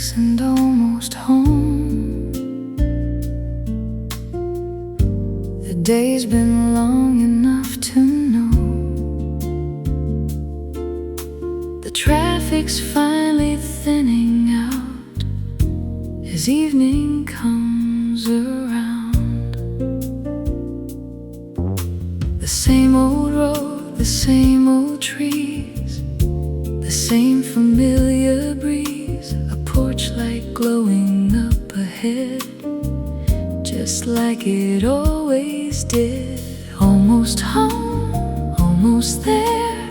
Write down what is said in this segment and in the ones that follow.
6 and almost home. The day's been long enough to know the traffic's finally thinning out as evening comes around. The same old road, the same old trees, the same familiar breeze, a porch light glowing up ahead, just like it always did. Almost home, almost there,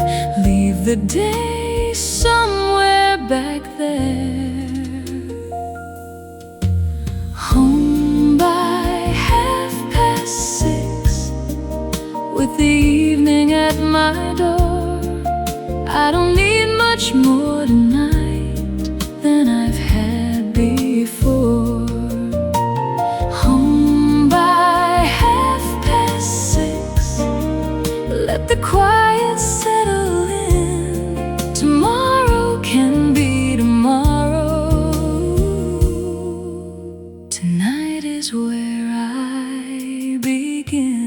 leave the day somewhere back there. Home by 6:30, with the evening at my door. I don't need much more tonight than I've had before. Home by 6:30, let the quiet settle in. Tomorrow can be tomorrow. Tonight is where I begin.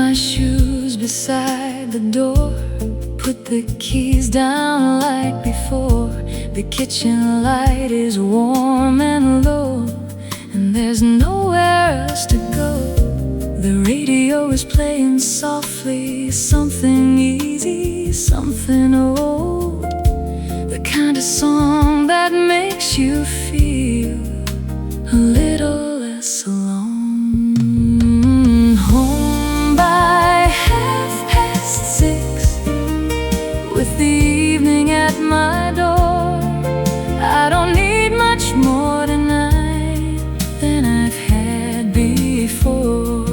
My shoes beside the door, put the keys down like before. The kitchen light is warm and low, and there's nowhere else to go. The radio is playing softly, something easy, something old, the kind of song that makes you feel a little less alone. With the evening at my door, I don't need much more tonight than I've had before.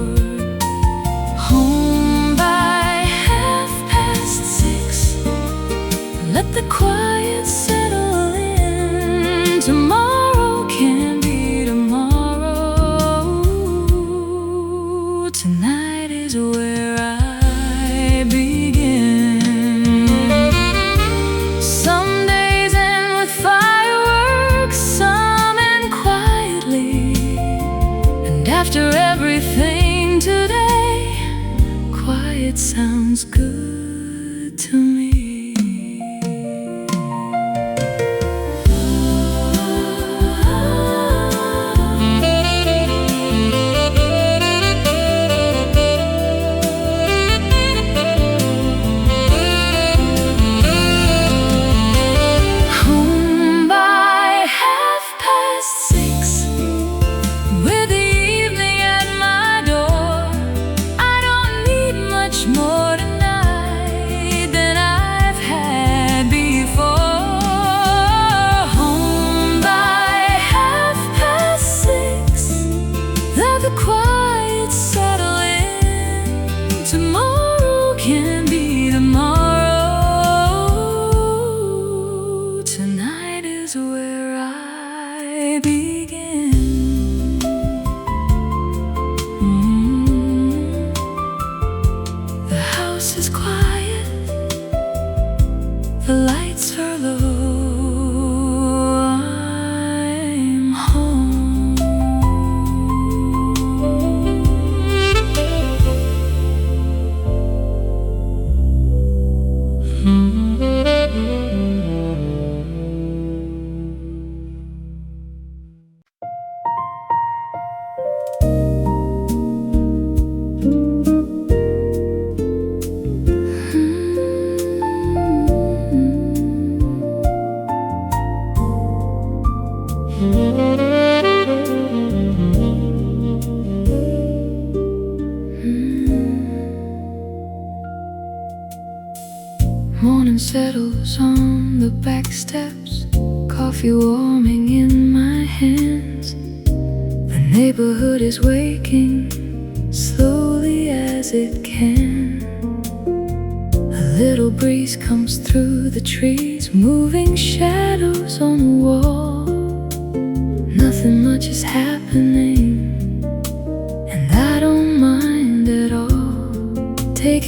Home by 6:30, let the quiet settle in. Tomorrow can be tomorrow. Tonight is where I begin. After everything today, quiet sounds good to me. Home by 6:30, with the more tonight than I've had before. Home by 6:30, let the quiet settle in. Tomorrow can be tomorrow. Tonight is where I begin. The house is quiet, the lights are low. I'm home. Morning settles on the back steps, coffee warming in my hands. The neighborhood is waking slowly as it can. A little breeze comes through the trees, moving shadows on the wall. Nothing much is happening, and I don't mind at all. Take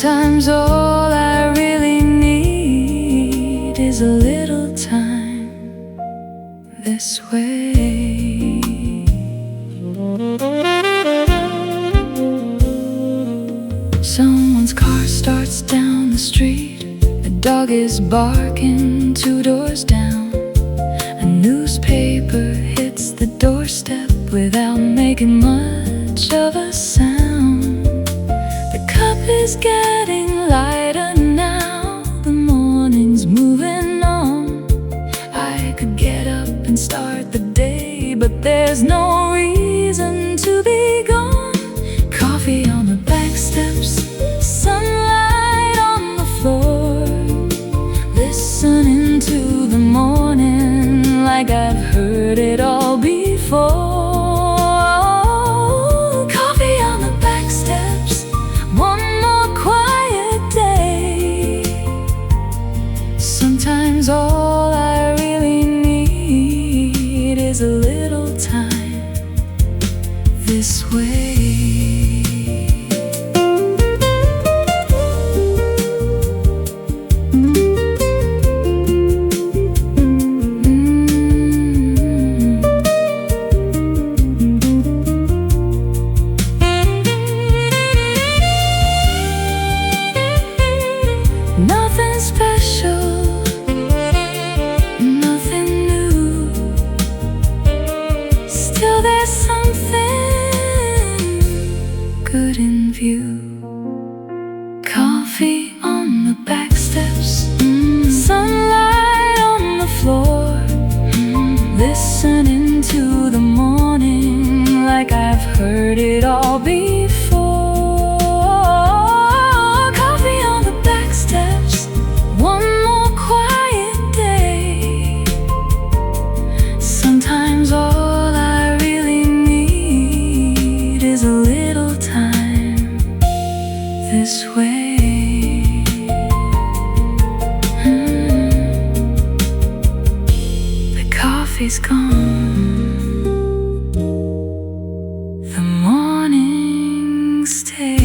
Sometimes all I really need is a little time this way. Someone's car starts down the street. A dog is barking 2 doors down. A newspaper hits the doorstep without making much of a sound. The cup is getting lighter now. The morning's moving on. I could get up and start the day, but there's no reason to be gone. Coffee on the back steps, sunlight on the floor, listening to the morning like I've heard it all before. Coffee on the back steps, one more quiet day. Sometimes all I really need is a little time this way. Nothing special, nothing new. Still there's something good in view. Coffee on the back steps, sunlight on the floor, listening to the morning like I've heard it all before. Coffee on the back steps, one more quiet day. Sometimes all I really need is a little time this way. The coffee's gone, the morning stays.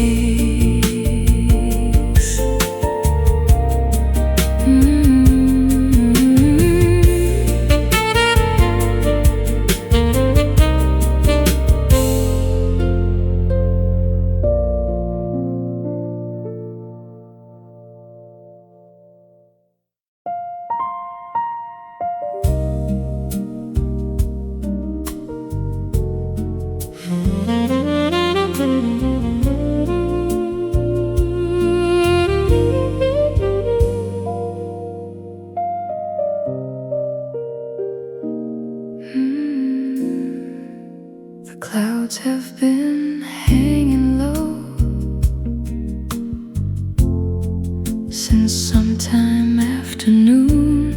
The clouds have been hanging low since sometime afternoon.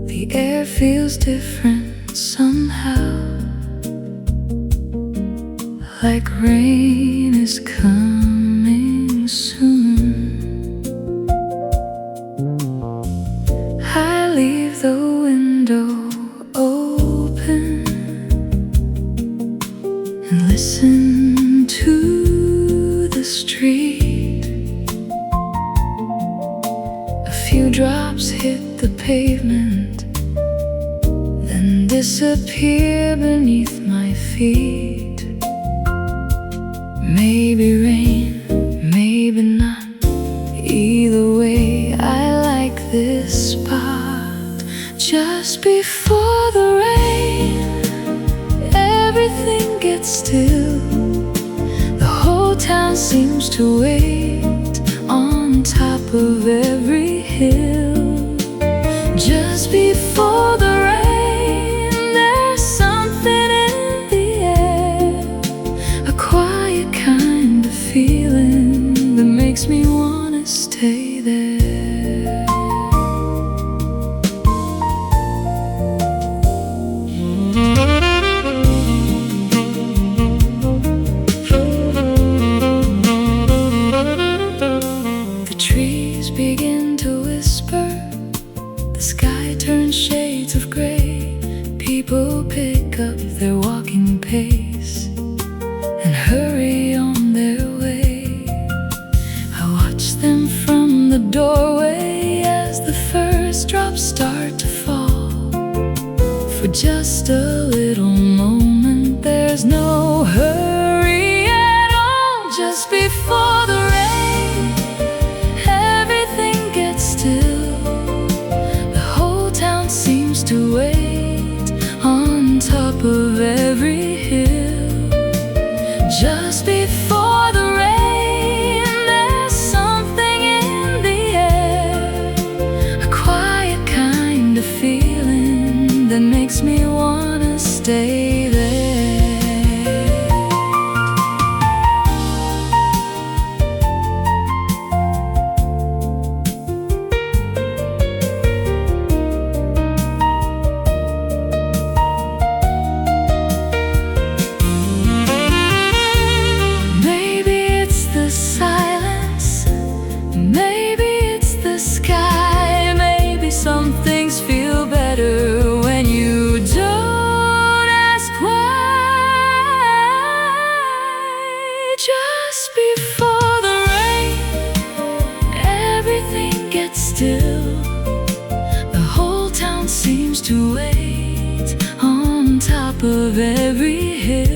The air feels different somehow, like rain is coming soon. I leave the window open and listen to the street. A few drops hit the pavement, then disappear beneath my feet. Maybe rain, maybe not. Either way, I like this spot. Just before the rain, everything gets still. The whole town seems to wait on top of every hill. Just before the rain, there's something in the air, a quiet kind of feeling that makes me wanna stay there. The trees begin to whisper, the sky turns shades of gray. People pick up their walking pace and hurry on their the first drops start to fall. For just a little moment, there's no hurry at all. Just before the rain, everything gets still. The whole town seems to wait on top of every hill. Just before the rain, there's something in the air, a quiet kind of feeling that makes me wanna stay there. Maybe it's the silence, maybe it's the sky, maybe some things feel better when you don't ask why. Just before the rain, everything gets still. The whole town seems to wait on top of every hill.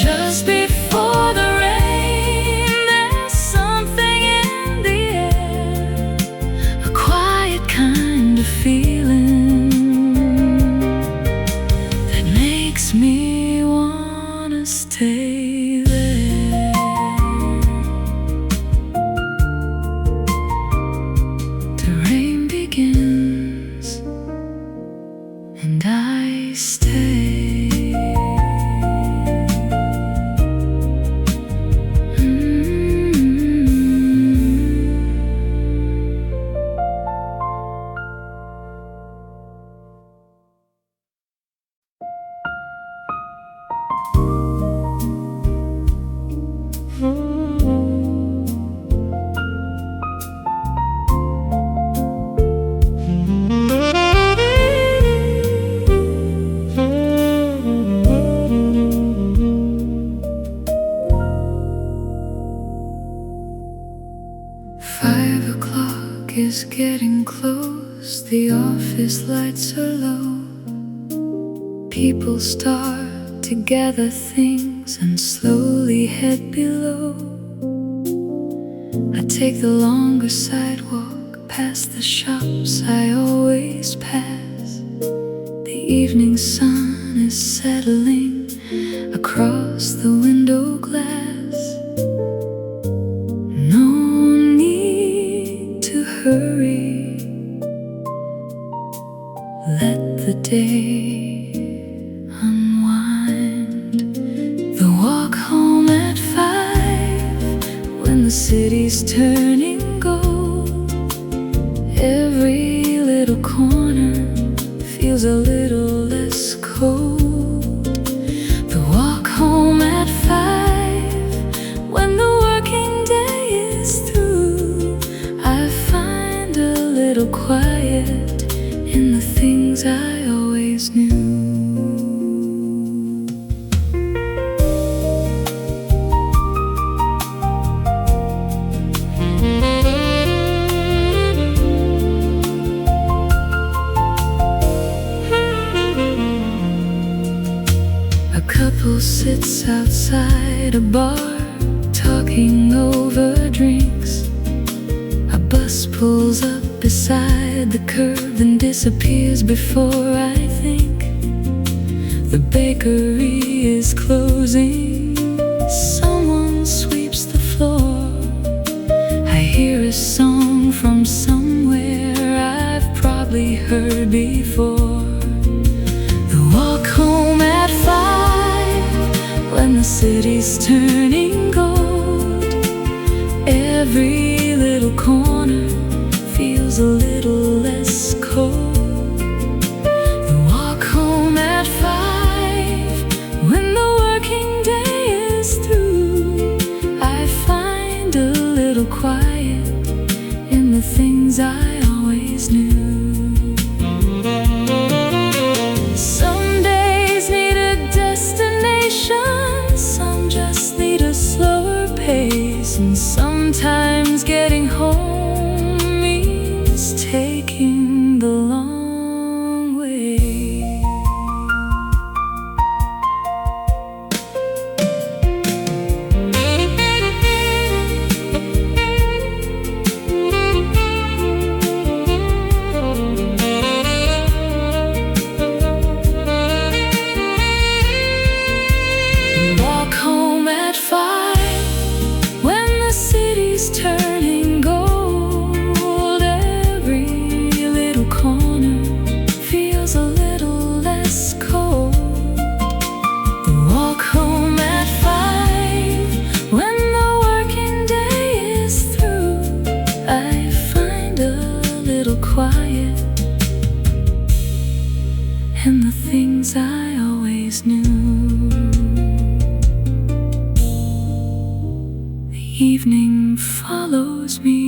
Just before the rain, there's something in the air, a quiet kind of feeling that makes me wanna stay there. The rain begins and I stay. 5 o'clock is getting close, the office lights are low. People start to gather things and slowly head below. I take the longer sidewalk past the shops I always pass. The evening sun is settling across the window glass. No need to hurry, let the day unwind. The walk home at 5, when the city's turning gold. Every little corner feels a little less cold. The walk home at 5, when the working day is through. I find a little quiet in the things I always knew. A couple sits outside a bar, talking over drinks. A bus pulls up beside the curb and disappears before I think. The bakery is closing, someone sweeps the floor. I hear a song from somewhere I've probably heard before. The walk home at 5, when the city's turning gold. Every little corner feels a little less cold. The walk home at 5, when the working day is through. I find a little quiet in the things I always knew. Some days need a destination, some just need a slower pace. And sometimes getting home means little quiet, and the things I always knew. The evening follows me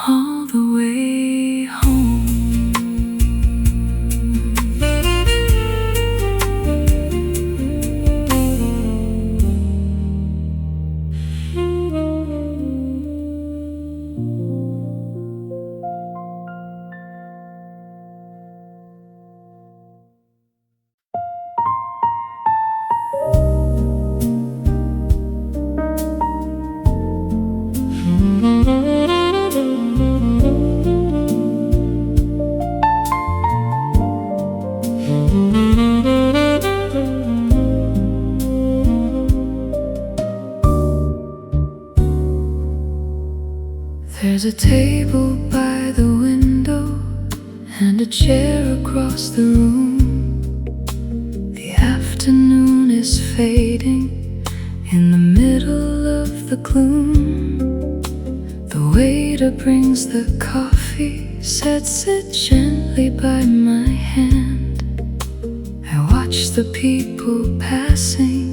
all the way home. There's a table by the window and a chair across the room. The afternoon is fading in the middle of the gloom. The waiter brings the coffee, sets it gently by my hand. I watch the people passing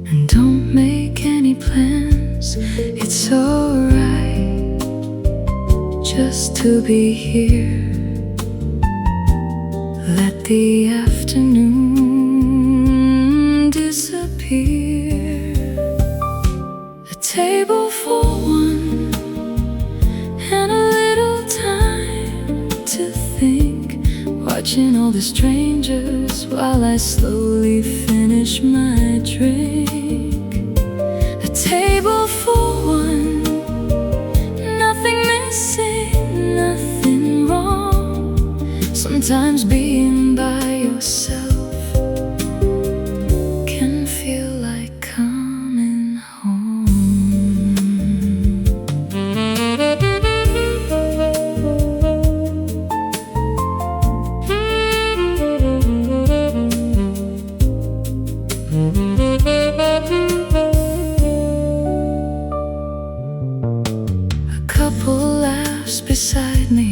and don't make any plans. It's alright just to be here. Let the afternoon disappear. A table for one and a little time to think, watching all the strangers while I slowly finish my drink. A table for one, nothing missing, nothing wrong. Sometimes being by yourself can feel like coming home. A couple laughs beside me.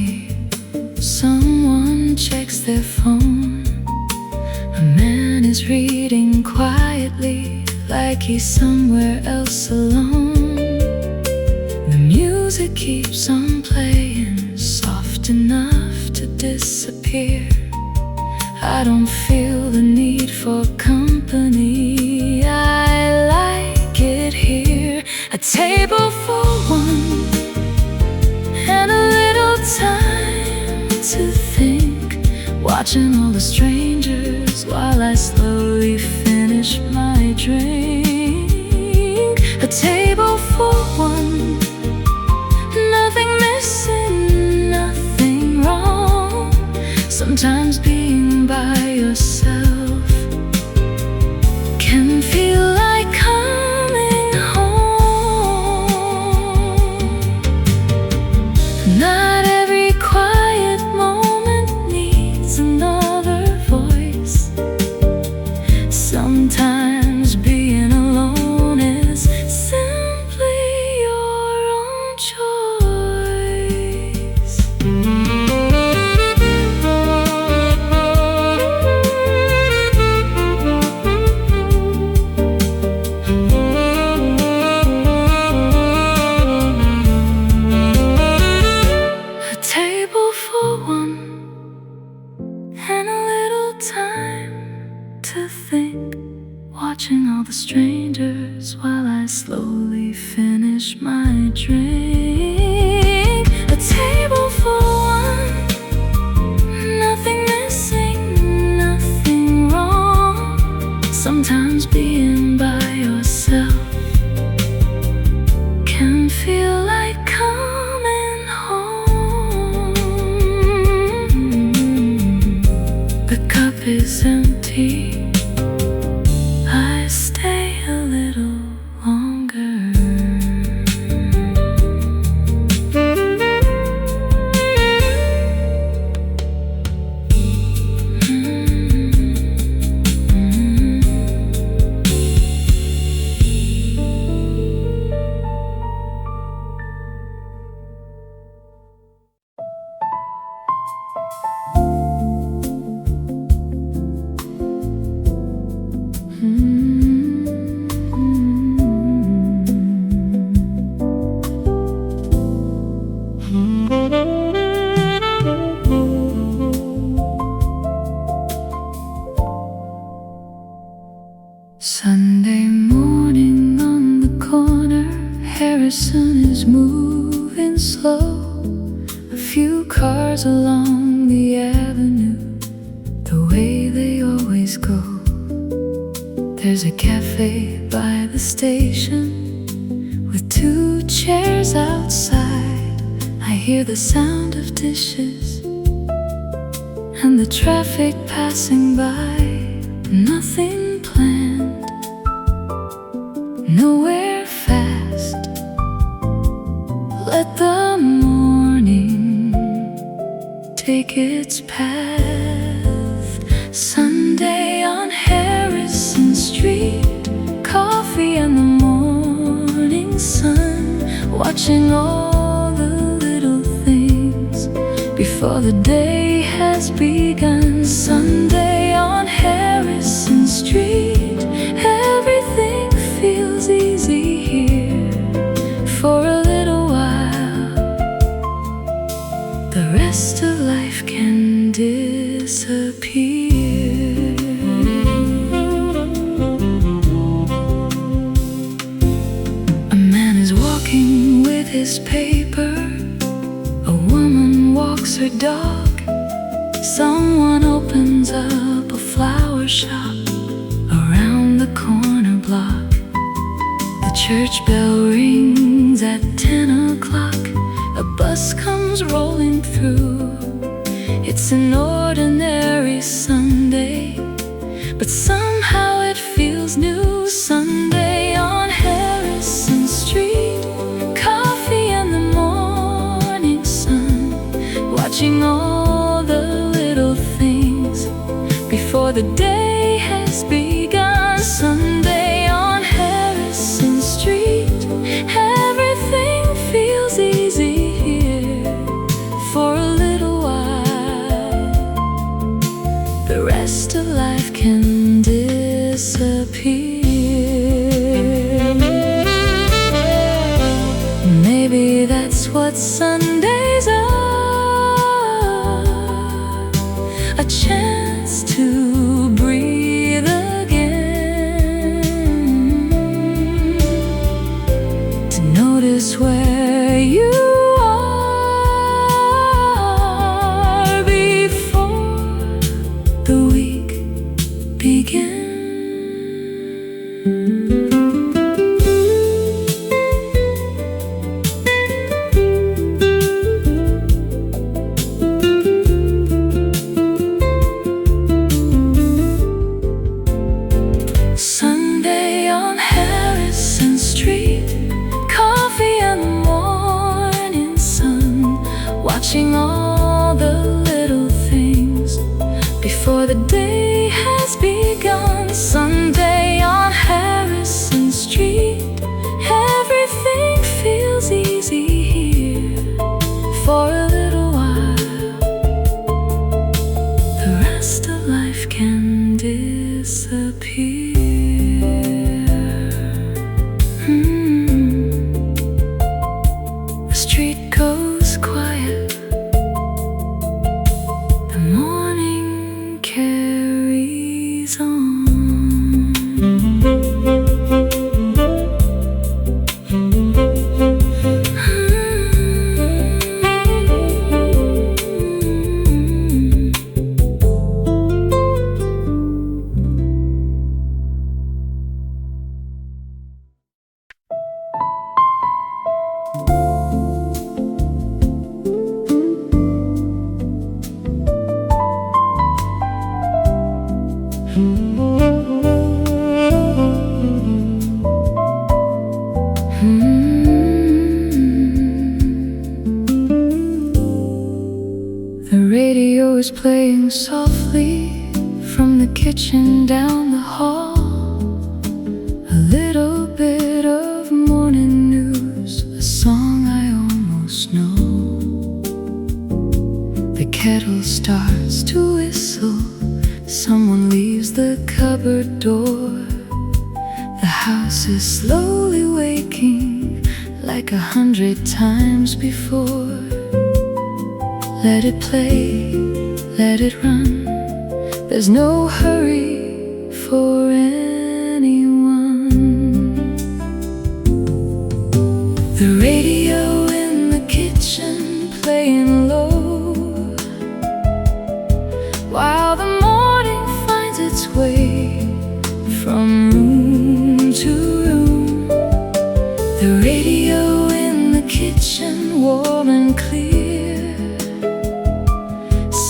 Someone checks their phone. A man is reading quietly, like he's somewhere else alone. The music keeps on playing, soft enough to disappear. I don't feel the need for company, I like it here. A table for one and a little time to think, watching all the strangers while I slowly finish my drink. A table for one, nothing missing, nothing wrong. Sometimes being by yourself can feel like coming home. Not every quiet moment needs another voice. Sometimes being alone is simply your own choice. A table for one and a little time to think, watching all the strangers while I slowly finish my drink. A table for one, nothing missing, nothing wrong. Sometimes being by yourself can feel like coming home. The cup is empty, I stay a little longer. moving slow, a few cars along the avenue, the way they always go. There's a cafe by the station with two chairs outside. I hear the sound of dishes and the traffic passing by. Nothing planned, nowhere fast. Let the morning take its path. Sunday on Harrison Street, coffee and the morning sun, watching all the little things before the day has begun. Sunday on Harrison Street, everything feels easy here for a little while. The rest of life can disappear. A man is walking with his paper, a woman walks her dog. Someone opens up a flower shop around the corner block. The church bell rings at 10 o'clock. A bus comes rolling through. It's an ordinary Sunday, but somehow it feels new. Sunday on Harrison Street, coffee and the morning sun, watching all the little things before the day has begun. Sunday on Harrison Street, everything feels easy here for a little while. The rest of life can disappear. Maybe that's what Sundays are, a chance to breathe again, to notice where you are before the week begins. Sunday on Harrison Street, coffee and the morning sun, watching all the little things before the day has begun. Sunday on Harrison Street, everything feels easy here for a little while. The rest of life can disappear. The street goes quiet, the morning carries on. The radio is playing softly from the kitchen down the hall. A little bit of morning news, a song I almost know. The kettle starts to whistle, someone leaves the cupboard door. The house is slowly waking like 100 times before. Let it play, let it run, there's no hurry for anyone. The radio warm and clear.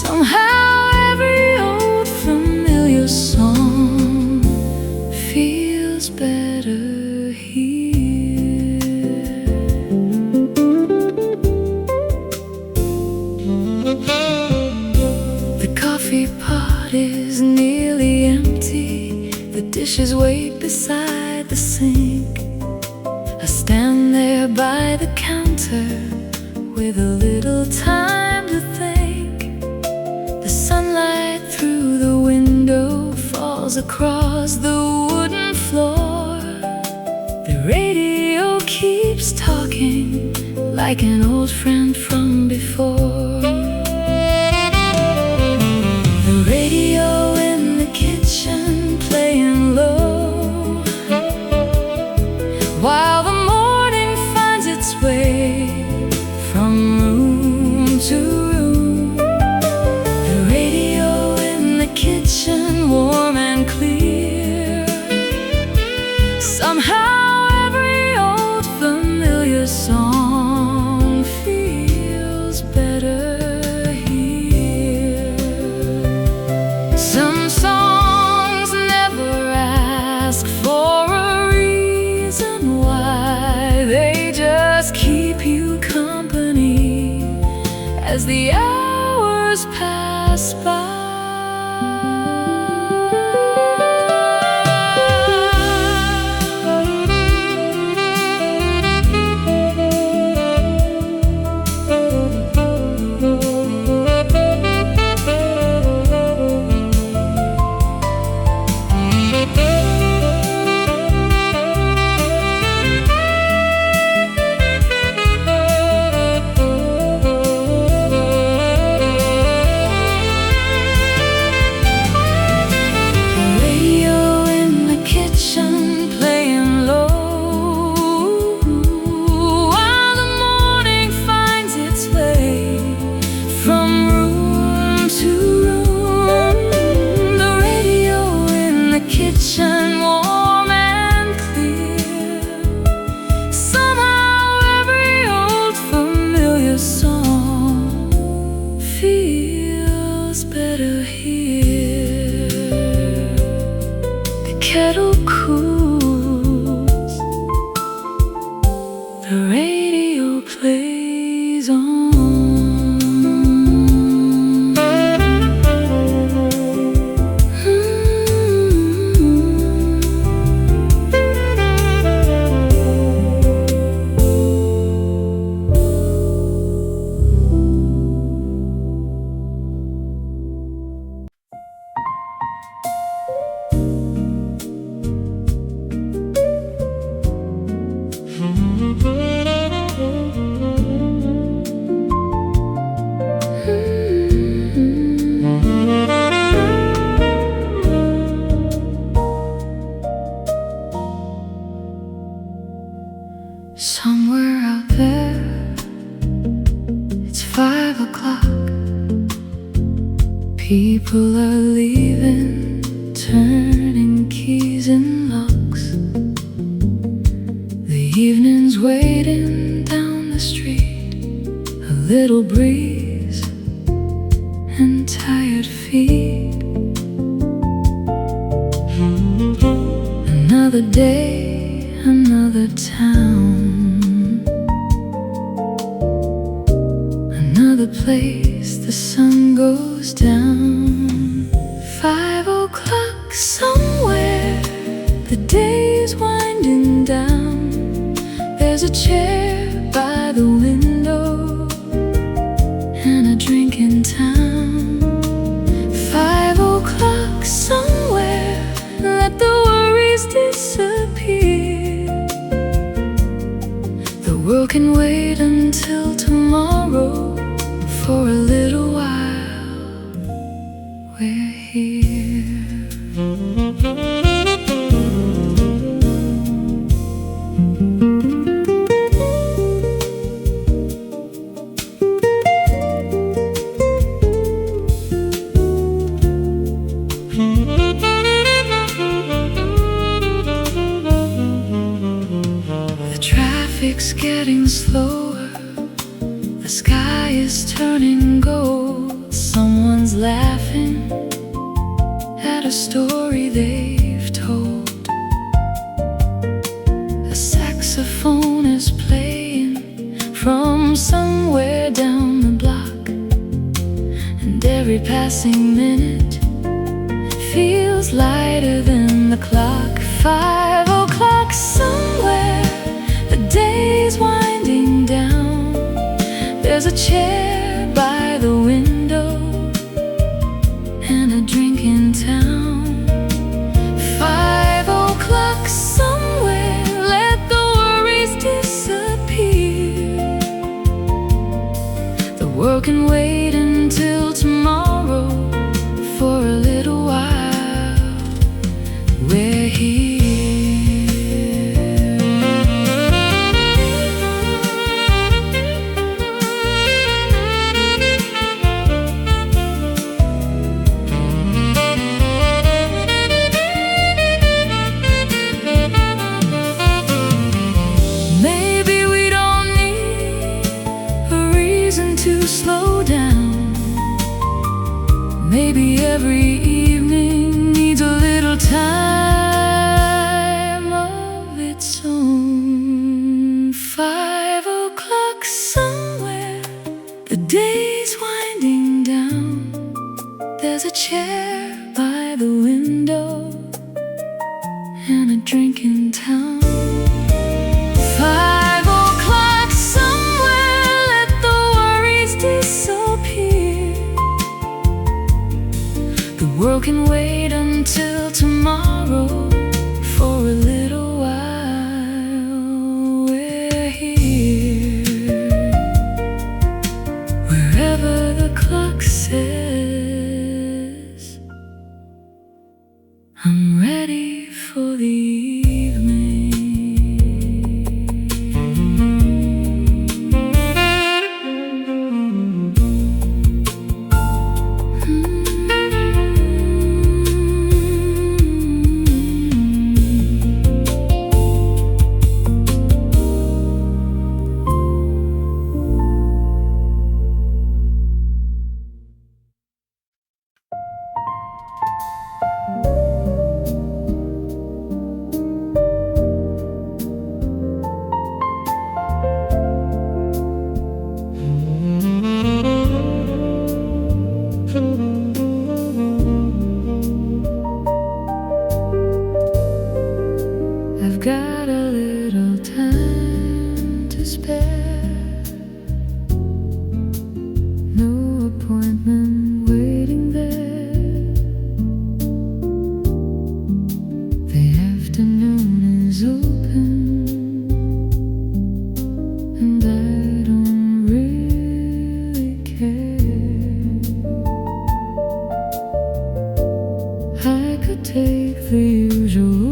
Somehow every old familiar song feels better here. The coffee pot is nearly empty. The dishes wait beside the sink. I stand there by the counter with a little time to think. The sunlight through the window falls across the wooden floor. The radio keeps talking like an old friend from before. The radio in the kitchen playing low, while the morning finds its way from room to room. The radio in the kitchen, warm and clear. Somehow every old familiar song feels better here. Some songs never ask for a reason why. They just keep you company as the hours pass by. Warm and clear. Somehow every old familiar song feels better here. The kettle cools, the radio plays on. Somewhere out there, it's 5 o'clock. People are leaving, turning keys in locks. The evening's waiting down the street. A little breeze and tired feet. Another day, another town. Another place, the sun goes down. 5 o'clock somewhere, the day's winding down. There's a chair by the window and a drink in town. 5 o'clock somewhere, let the worries disappear. The world can wait until tomorrow. For a little while, we're here. The sky is turning gold. Someone's laughing at a story they've told. A saxophone is playing from somewhere down the block, and every passing minute feels lighter than the clock. 5 o'clock somewhere, the day's winding down. There's a chair by the window and a drink in town. 5 o'clock somewhere, let the worries disappear. The world can wait until tomorrow. For a little while, we're here. Maybe we don't need a reason to slow down. Maybe every evening needs a little time of its own. 5 o'clock somewhere, the day's winding down. There's a chair by the window and a drink in town. 5 o'clock somewhere, let the worries disappear. The world can wait until tomorrow. For a little while, we're here. Wherever the clock says, I'm ready for the evening. I've got a little time to spare. No appointment waiting there. The afternoon is open, and I don't really care. I could take the usual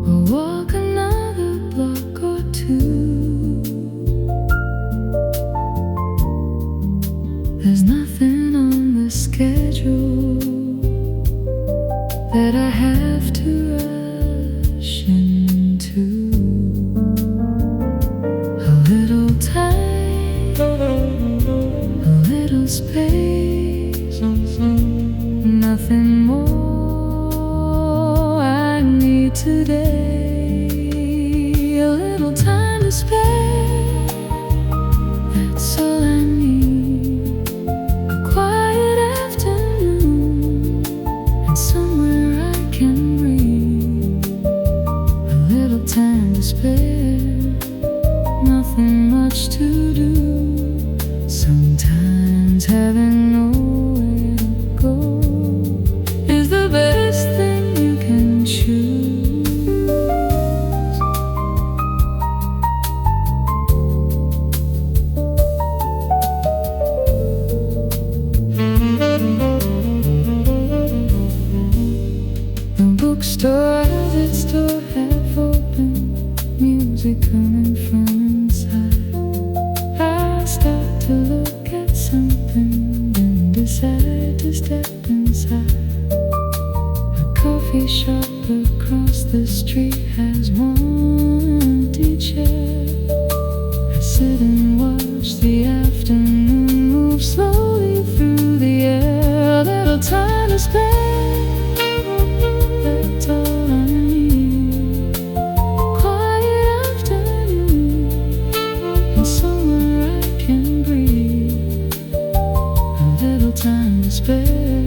or walk another block or two. There's nothing on the schedule that I have to rush into. A little time, a little space, nothing more I need today. A little time to spare, that's all I need. A quiet afternoon, and somewhere I can breathe. A little time to spare, nothing much to do. Sometimes having nowhere to go is the best thing you can choose. The bookstore has its door half open, music coming from inside. I start to look at something, then decide to step inside. A coffee shop across the street has one empty chair. sit and watch the afternoon move slowly through the air. A little time to spare, that's all I need. Quiet afternoon and somewhere I can breathe. A little time to spare,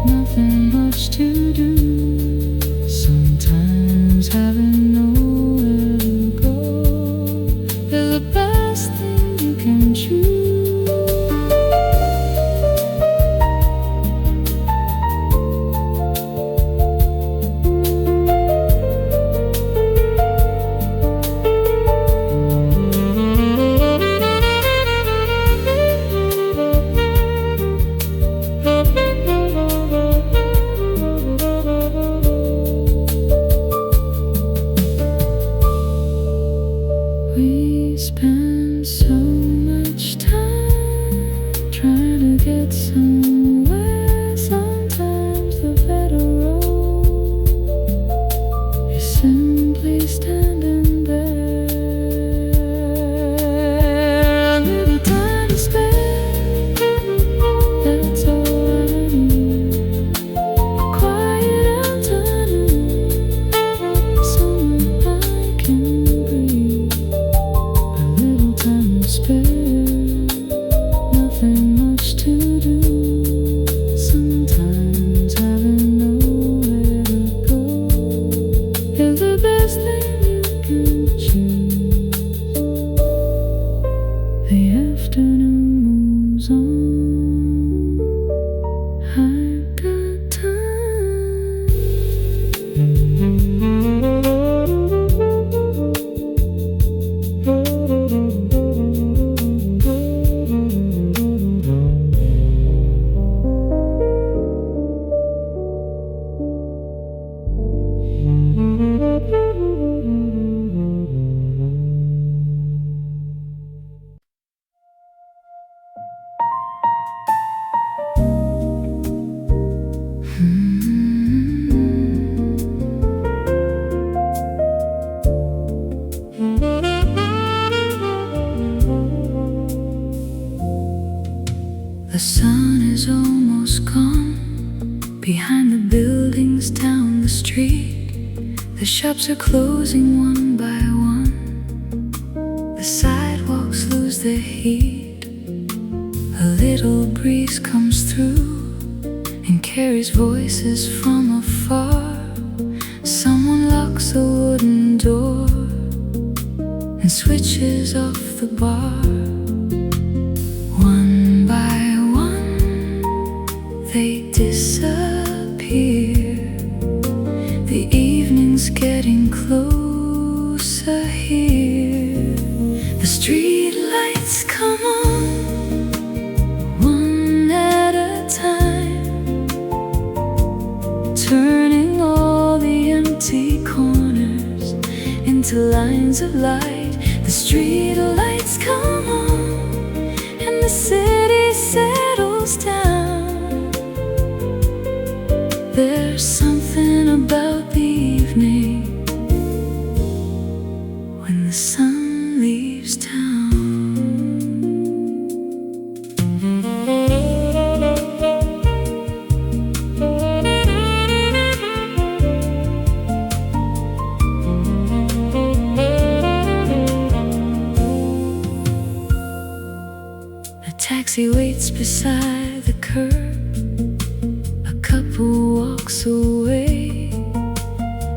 nothing much to do. Sometimes having nowhere to go is the best thing you can choose. We spend so much time trying to get somewhere. Sometimes the better road is simply standing there. A little time to spare, that's all I need. Quiet afternoon, somewhere I can breathe. Spare, nothing much to do. Sometimes having nowhere to go is the best thing you can choose. The afternoon moves on. I've got time. The sun is almost gone behind the buildings down the street. The shops are closing one by one. The sidewalks lose their heat. A little breeze comes through and carries voices from afar. Someone locks a wooden door and switches off the bar. One by they disappear. The evening's getting closer here. The street lights come on, one at a time, turning all the empty corners into lines of light. The street lights come on and the city settles down. There's something about the evening when the sun leaves town. A taxi waits beside the curb. Who walks away?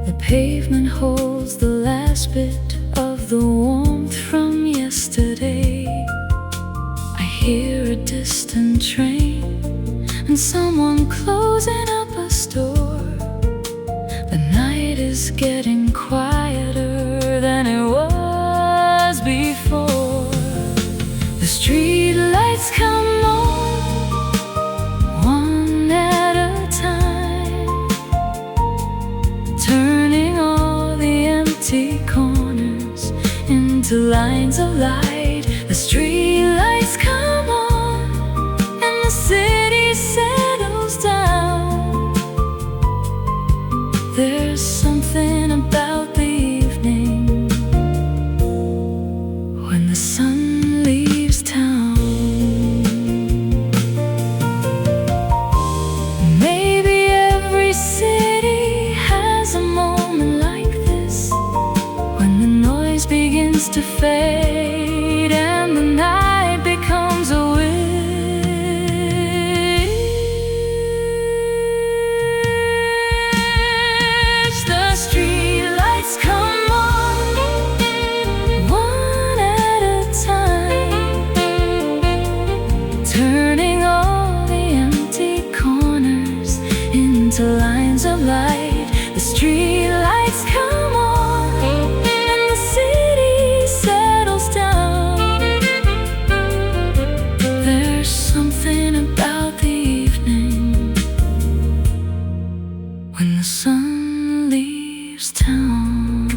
The pavement holds the last bit of the warmth from yesterday. I hear a distant train and someone closing up a store. The night is getting quieter than it was before. The street lights come on, corners into lines of light. The street lights come on and the city settles down. There's something about the evening when the noise begins to fade, and the night becomes a wish. The street lights come on, one at a time, turning all the empty corners into lines of light. The street lights come on, and the city settles down. There's something about the evening when the sun leaves town.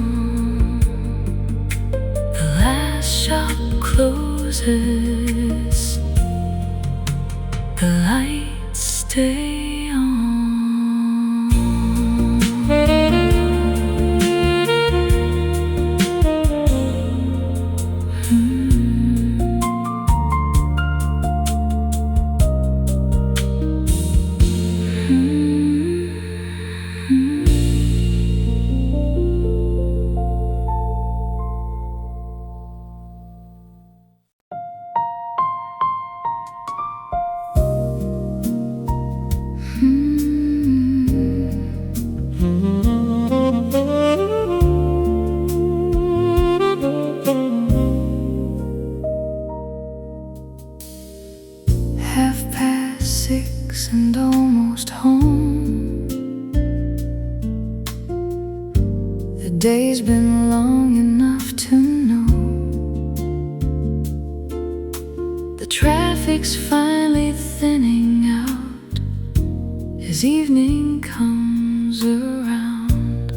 The last shop closes, the lights stay on. .6 and almost home. The day's been long enough to know the traffic's finally thinning out as evening comes around.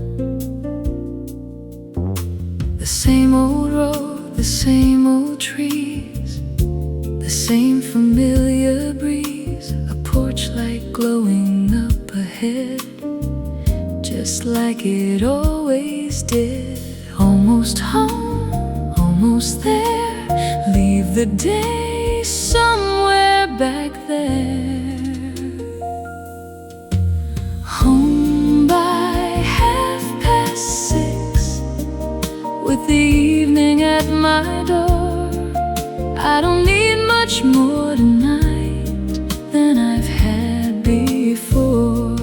The same old road, the same old trees, the same familiar breeze, a porch light glowing up ahead, just like it always did. Almost home, almost there, leave the day somewhere back there. Home by 6:30, with the evening at my door. I don't need much more tonight than I've had before.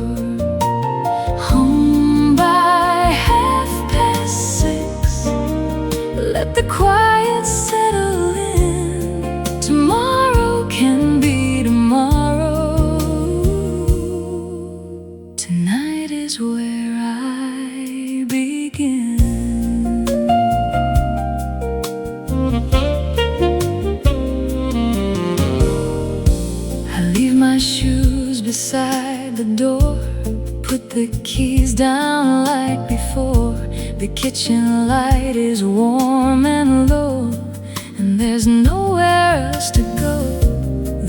Home by 6:30, let the quiet settle in. Tomorrow can be tomorrow. Tonight is where I begin. My shoes beside the door, put the keys down like before. The kitchen light is warm and low, and there's nowhere else to go.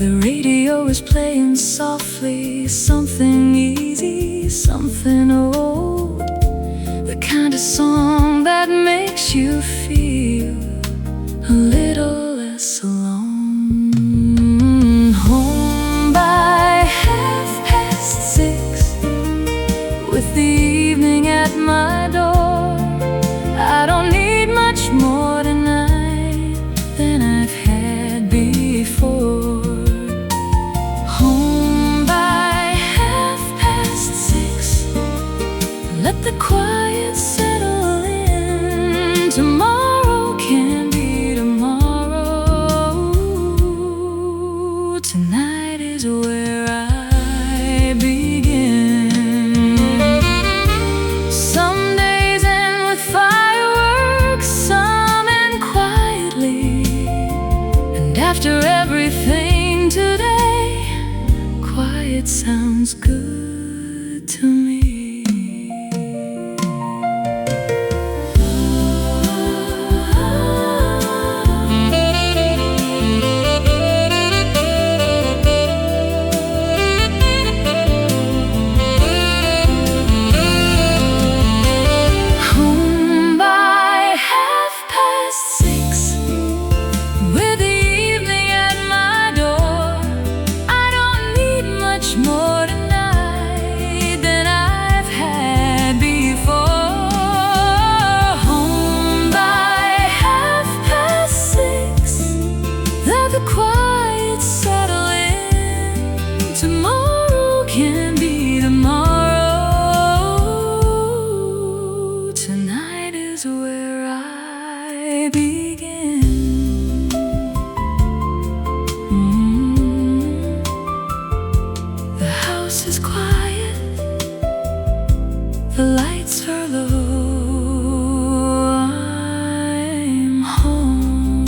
The radio is playing softly, something easy, something old, the kind of song that makes you feel a little less alone. With the evening at my door, I don't need much more tonight than I've had before. Home by 6:30, let the quiet settle in. Tomorrow can be tomorrow. Tonight is where I begin. After everything today, quiet sounds good to me. Home by 6:30, with the more tonight may begin. The house is quiet, the lights are low. I'm home.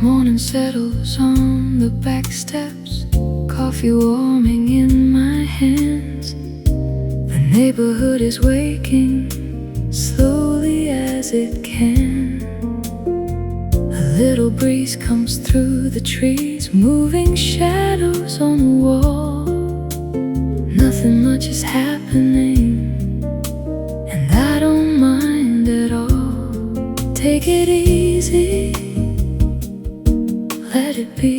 Morning settles on the back steps, coffee warming in my hands. The neighborhood is waking slowly as it can. A little breeze comes through the trees, moving shadows on the wall. Nothing much is happening, and I don't mind at all. Take it easy, let it be.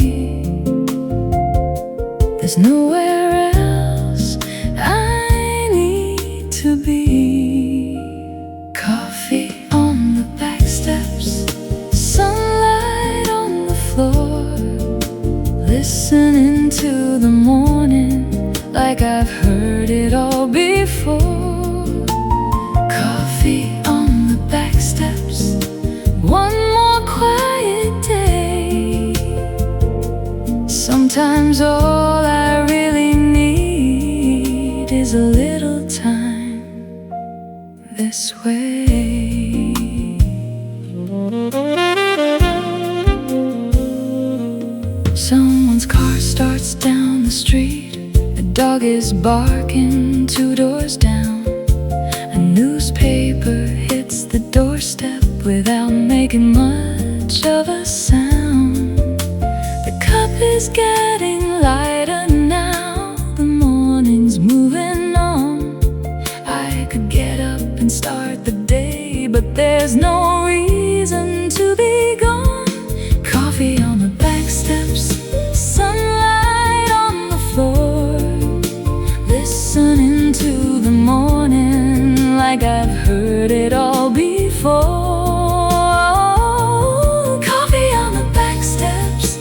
There's nowhere else I need to be. Coffee on the back steps, sunlight on the floor, listening to the morning like I've heard it all before. Coffee on the back steps, one more quiet day. Sometimes all I really need is a little time this way. Someone's car starts down the street, a dog is barking 2 doors down. A newspaper hits the doorstep without making much of a sound. The cup is getting lighter now, the morning's moving on. I could get up and start the day, but there's no reason to be gone. Coffee on the back steps, sunlight on the floor, listening to the morning like I've heard it all before. Coffee on the back steps,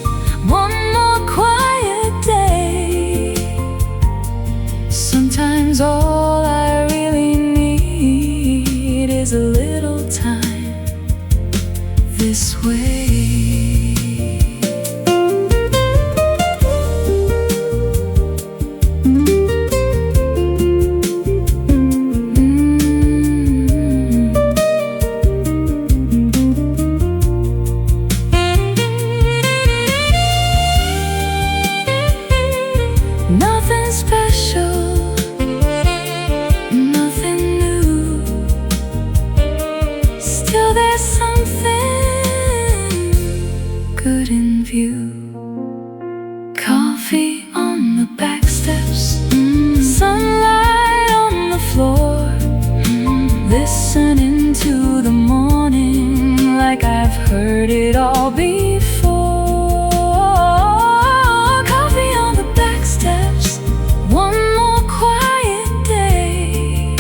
one more quiet day. Sometimes all I really need is a little time this way. Nothing special, nothing new. Still there's something good in view. Coffee on the back steps, sunlight on the floor, listening to the morning like I've heard it all before. Coffee on the back steps, one more quiet day.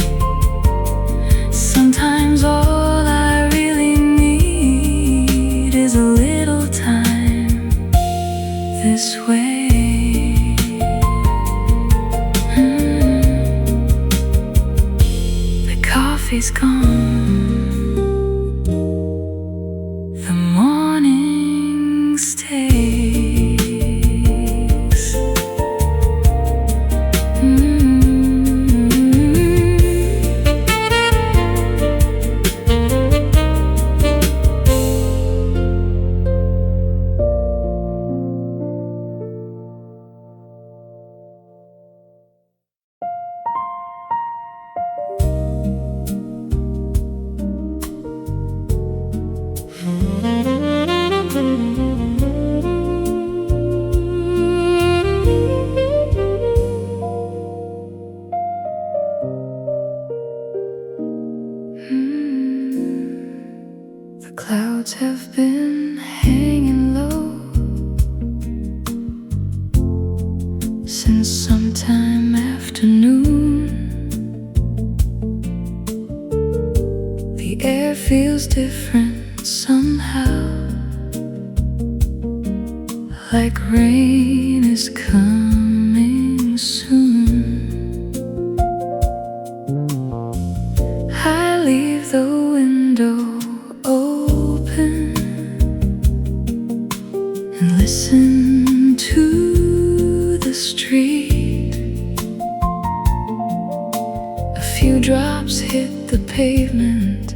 Sometimes all I really need is a little time this way. The coffee's gone, the morning stays. have been hanging low since sometime afternoon. The air feels different somehow, like rain is coming soon. I leave the window open and listen to the street. A few drops hit the pavement,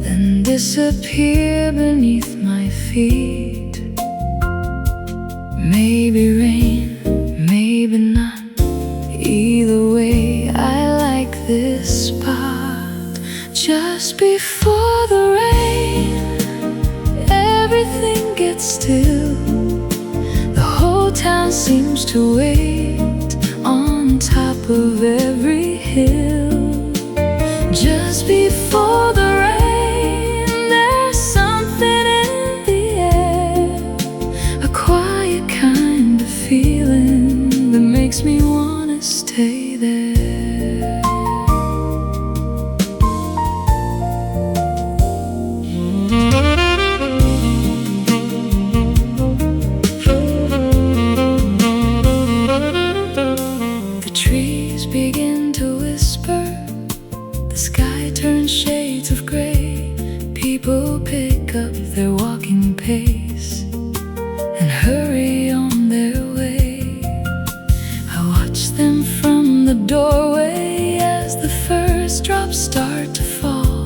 then disappear beneath my feet. Maybe rain, maybe not. Either way, I like this spot. Just before the rain, everything gets still. The whole town seems to wait on top of every hill. Just before the rain, there's something in the air, a quiet kind of feeling that makes me wanna stay there. The trees begin to whisper, the sky turns shades of gray. People pick up their walking pace and hurry on their way. I watch them from the doorway as the first drops start to fall.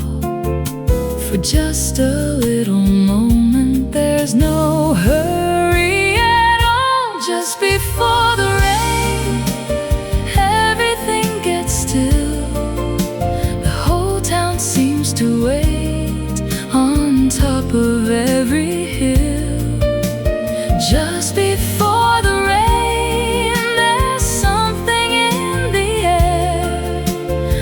For just a little moment, there's no hurry at all. Just before the rain, everything gets still. The whole town seems to wait on top of every hill. Just before the rain, there's something in the air,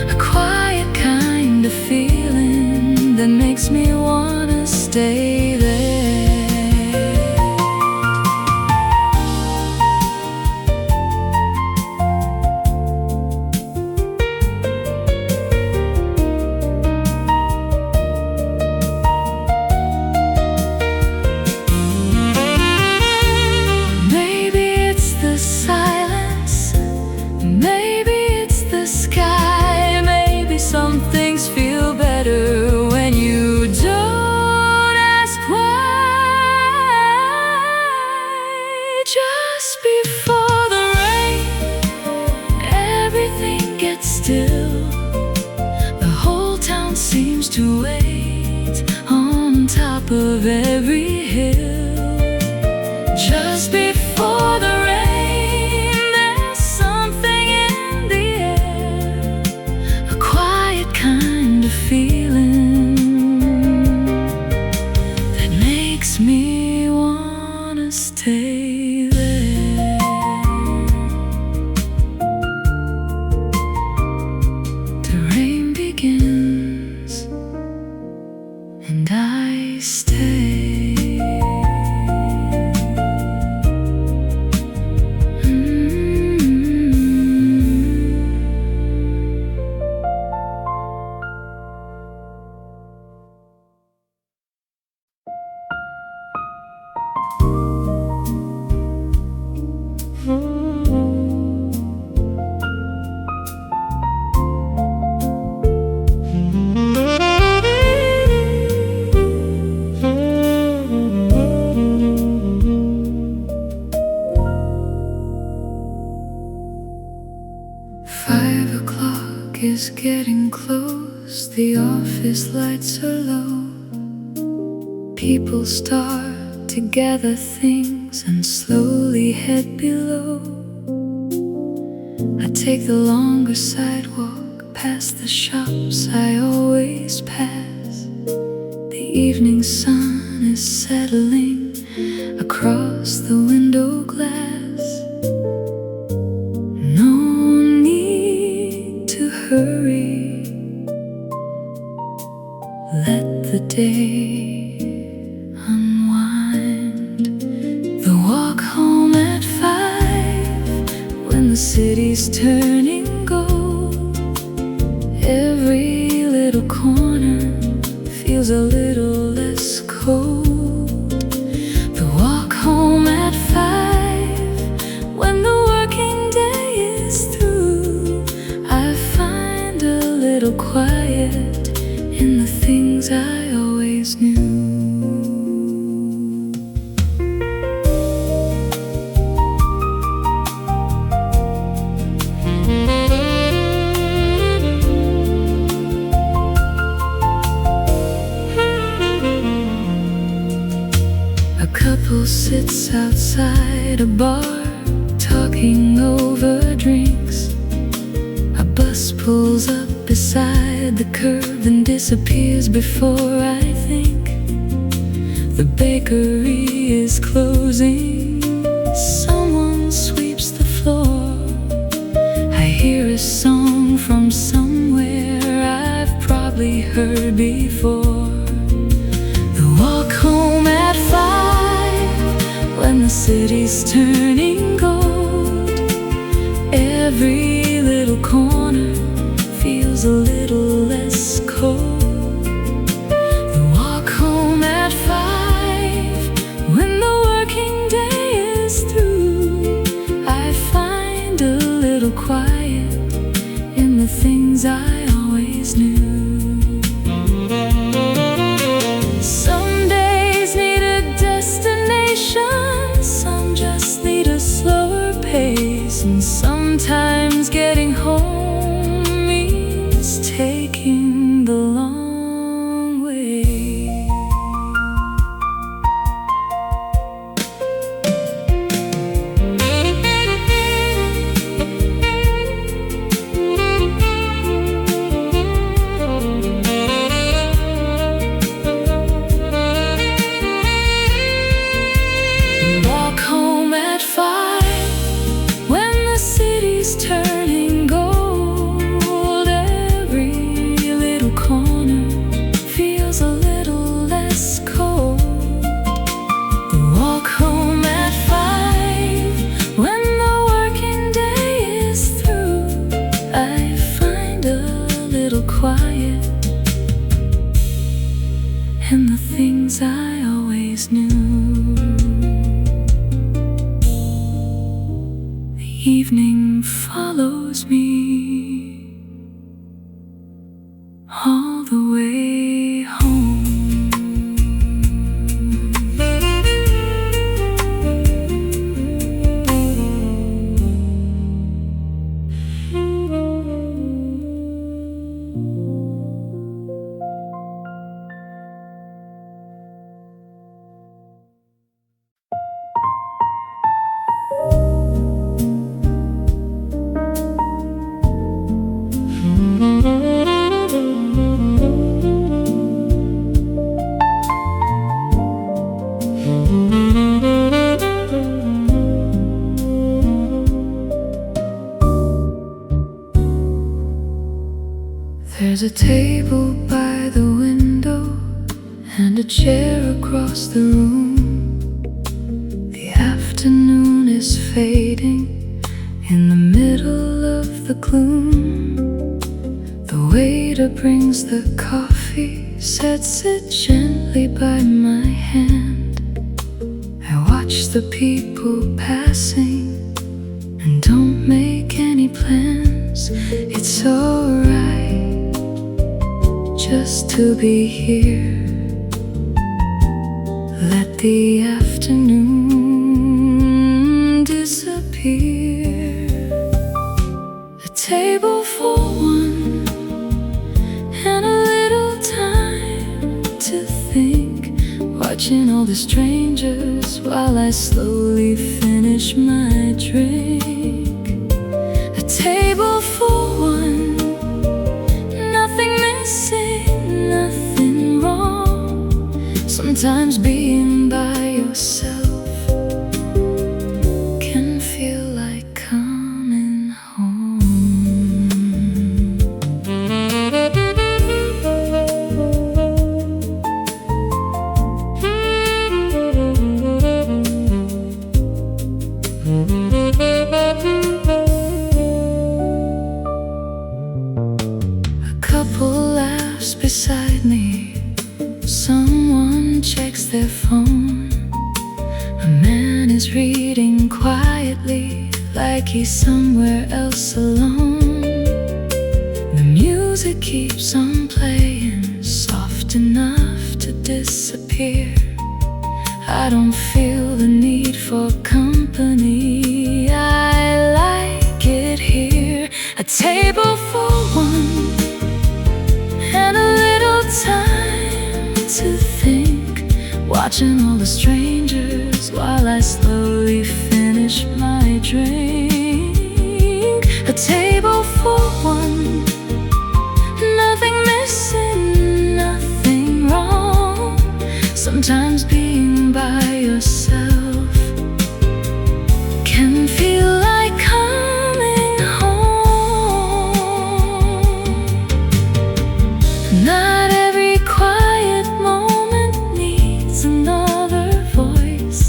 a quiet kind of feeling that makes me wanna stay there. Some things feel better when you don't ask why. Just before the rain, everything gets still. The whole town seems to wait on top of every hill. Just before the rain, there's something in the air, a quiet kind of feeling that makes me wanna stay there. The rain begins and I stay. Is getting close, the office lights are low. People start to gather things and slowly head below. I take the longer sidewalk past the shops I always pass. The evening sun is settling across the window glass. No need to hurry, let the the day unwind. The walk home at 5 when the city's turning gold. Every little corner feels a little less cold. The walk home at 5 when the working day is through. I find a little quiet in the things I always knew. A couple sits outside a bar, talking over drinks. A bus pulls up beside the curb and disappears before I think. The bakery is closing, someone sweeps the floor. I hear a song from somewhere I've probably heard before. The walk home at 5 when the city's turning gold. Every little corner feels a little less cold. The walk home at 5 when the working day is through. I find a little quiet in the things I always knew. Some days need a destination, some just need a slower pace, and sometimes getting home taking the long way. Walk home at 5 when the city's turning gold. Quiet and the things I always knew. The evening follows me all the way home. There's a table by the window and a chair across the room. The afternoon is fading in the middle of the gloom. The waiter brings the coffee, sets it gently by my hand. I watch the people passing and don't make any plans. It's alright just to be here. Let the afternoon disappear. A table for one and a little time to think, watching all the strangers while I slowly finish my drink. A table for one, nothing missing, nothing wrong. Sometimes being by yourself can feel like coming home. he's somewhere else alone. The music keeps on playing, soft enough to disappear. I don't feel the need for company, I like it here. A table for one and a little time to think, watching all the strangers while I slowly finish my drink. A table for one, nothing missing, nothing wrong. Sometimes being by yourself can feel like coming home. Not every quiet moment needs another voice.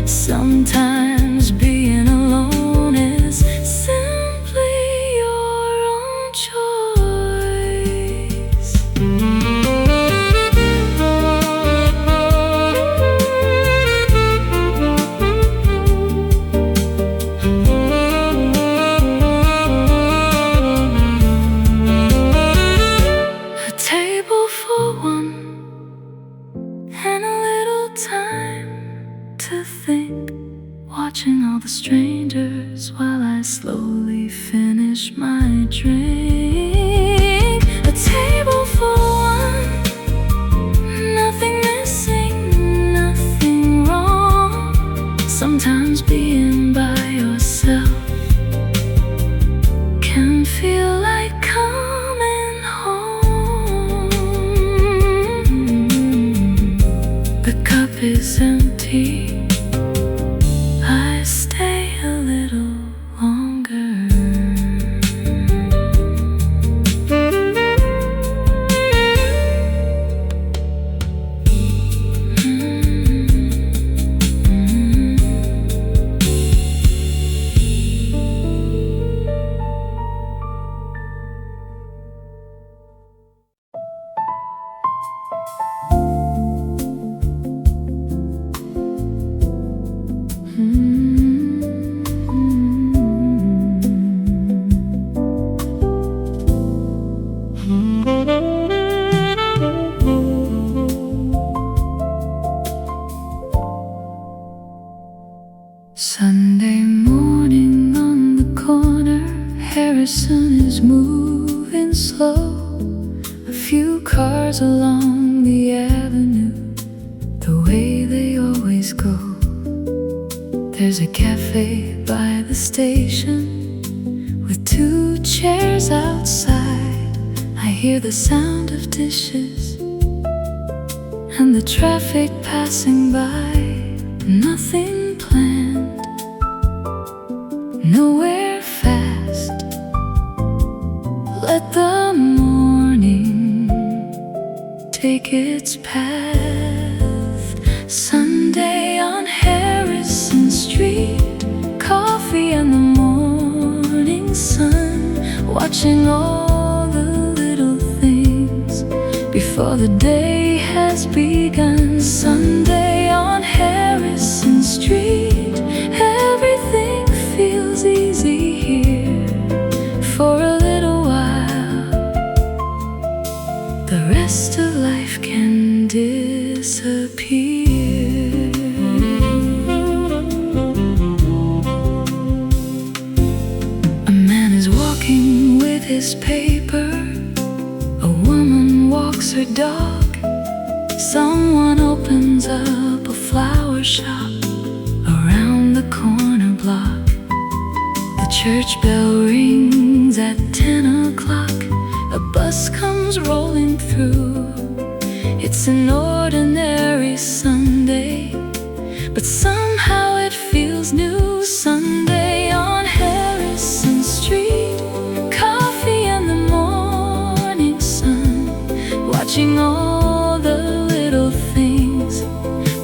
Sometimes being alone is simply your own choice. A table for one and a little time to think, watching all the strangers while I slowly finish my drink. A table for one, nothing missing, nothing wrong. Sometimes being by yourself can feel like coming home. The cup is empty, I stay a little longer. Sunday morning on the corner, Harrison is moving slow. A few cars along the avenue, the way they always go. There's a cafe by the station with two chairs outside. I hear the sound of dishes and the traffic passing by. Nothing planned, nowhere fast. Let the morning take its path. Sunday on Harrison Street, coffee and the morning sun, watching all the little things before the day has begun. Sunday on Harrison Street, everything feels easy here for a little while. The rest of life can disappear. A man is walking with his paper, a woman walks her dog. Someone opens up a flower shop around the corner block. The church bell rings at 10 o'clock. A bus comes rolling through. It's an ordinary Sunday, but somehow it feels new. Sunday on Harrison Street, coffee and the morning sun, watching all the little things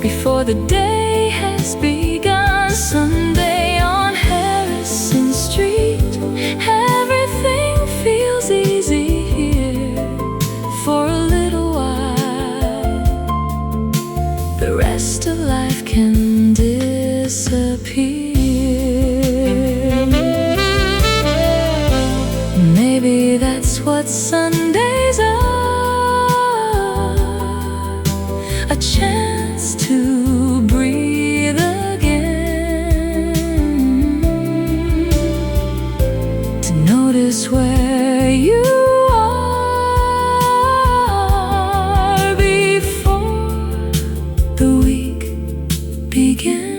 before the day has begun. Sunday on Harrison Street, everything feels easy here for a little while. The rest of life can disappear. what Sundays are, a chance to breathe again, to notice where you are before the week begins.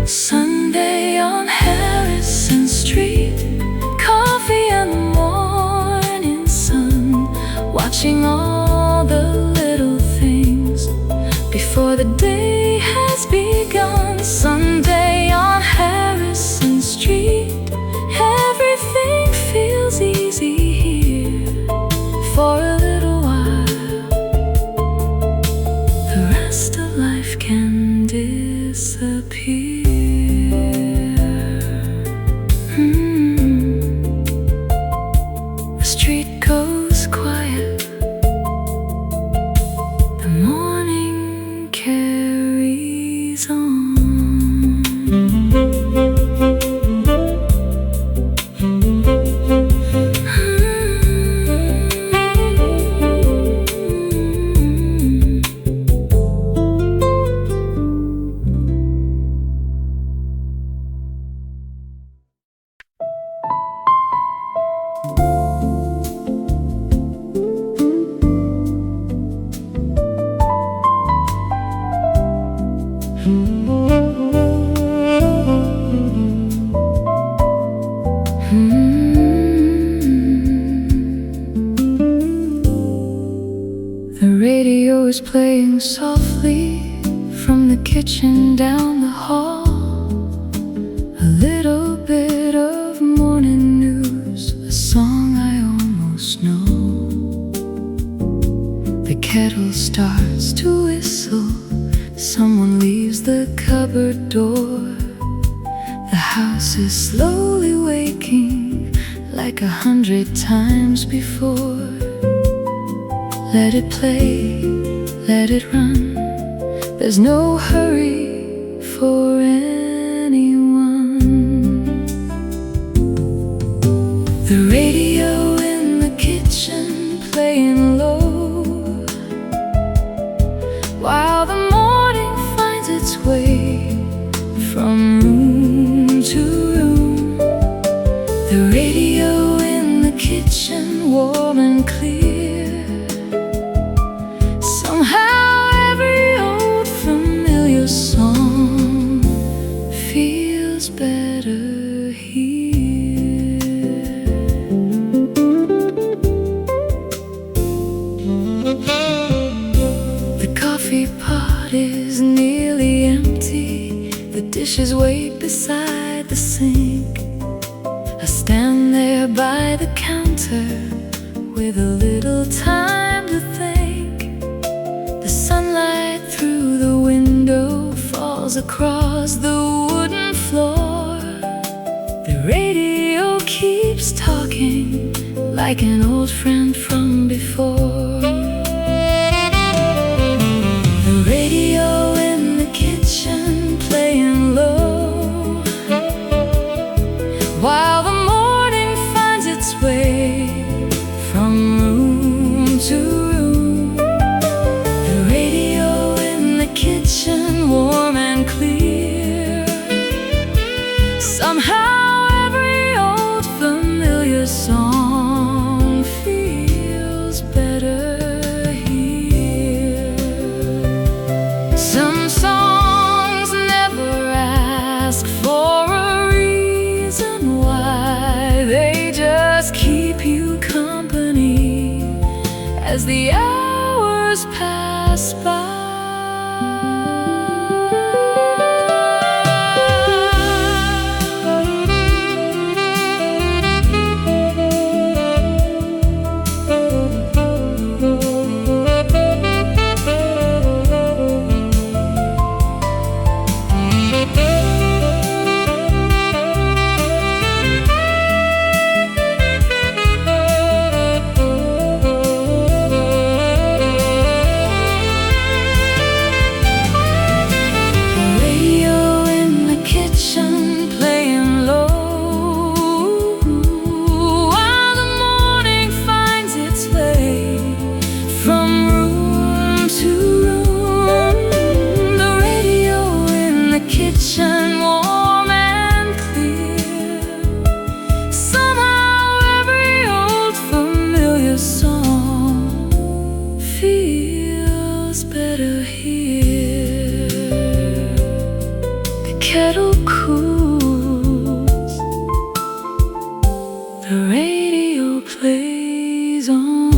Sunday on Harrison Street, coffee and the morning sun, watching all the little things before the day has begun. Sunday on Harrison Street, everything feels easy here for a little while. The rest of life can disappear. The street goes quiet, the morning carries on. The radio is playing softly from the kitchen down the hall. A little bit of morning news, a song I almost know. The kettle starts to whistle, someone leaves the cupboard door. The house is slowly waking like 100 times before. Let it play, let it run, there's no hurry for anyone. The radio in the kitchen playing low, while the morning finds its way from room to room. The radio in the kitchen, warm and clear. Somehow every old familiar song feels better here. The coffee pot is nearly empty, the dishes wait beside the sink. I stand there by the counter with a little time to think. The sunlight through the window falls across the wooden floor. The radio keeps talking like an old friend from before. The radio in the kitchen playing low, while the morning finds its way from room to room. The radio in the kitchen, warm and clear. Somehow every old familiar song feels better here. Some songs never ask for a reason why, they just keep you company as the hours pass by. the radio plays on.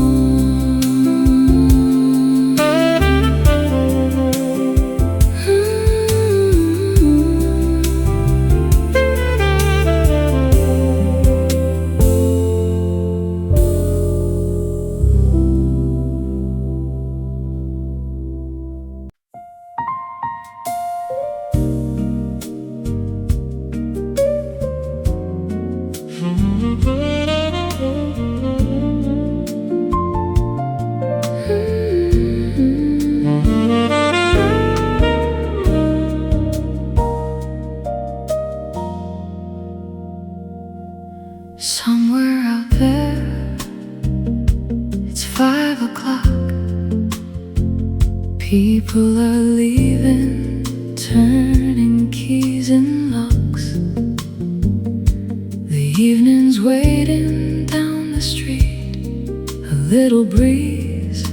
Somewhere out there, it's 5 o'clock. People are leaving, turning keys in locks. The evening's waiting down the street, a little breeze